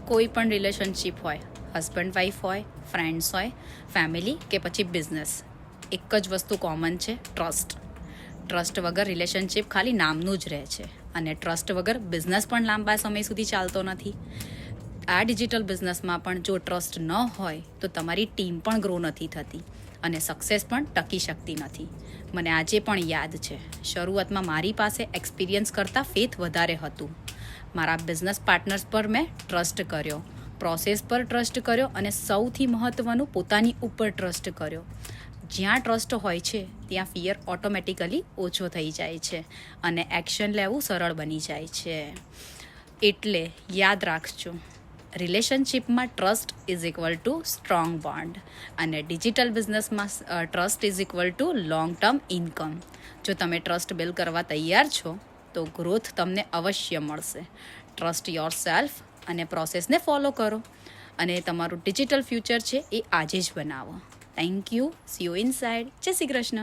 કોઈ પણ રિલેશનશિપ હોય, હસબન્ડ વાઈફ હોય, ફ્રેન્ડ્સ હોય, ફેમિલી કે પછી બિઝનેસ, એક જ વસ્તુ કોમન છે, ટ્રસ્ટ વગર રિલેશનશિપ ખાલી નામનું જ રહે છે અને ટ્રસ્ટ વગર બિઝનેસ પણ લાંબા સમય સુધી ચાલતો નથી. આ ડિજિટલ બિઝનેસમાં પણ જો ટ્રસ્ટ ન હોય તો તમારી ટીમ પણ ગ્રો નથી થતી અને સક્સેસ પણ ટકી શકતી નથી. મને આજે પણ યાદ છે, શરૂઆતમાં મારી પાસે એક્સપિરિયન્સ કરતાં ફેથ વધારે હતું. મારા બિઝનેસ પાર્ટનર્સ પર મેં ટ્રસ્ટ કર્યો, પ્રોસેસ પર ટ્રસ્ટ કર્યો અને સૌથી મહત્ત્વનું પોતાની ઉપર ટ્રસ્ટ કર્યો. જ્યાં ટ્રસ્ટ હોય છે ત્યાં ફિયર ઓટોમેટિકલી ઓછો થઈ જાય છે અને એક્શન લેવું સરળ બની જાય છે. એટલે યાદ રાખજો, રિલેશનશિપમાં trust is equal to strong bond અને ડિજિટલ બિઝનેસમાં trust is equal to long term income. જો તમે ટ્રસ્ટ બિલ્ડ કરવા તૈયાર છો તો ગ્રોથ તમને અવશ્ય મળશે. ટ્રસ્ટ યોર સેલ્ફ અને પ્રોસેસને ફોલો કરો અને તમારું ડિજિટલ ફ્યુચર છે એ આજે જ બનાવો. Thank you. C you inside. જય શ્રી કૃષ્ણ.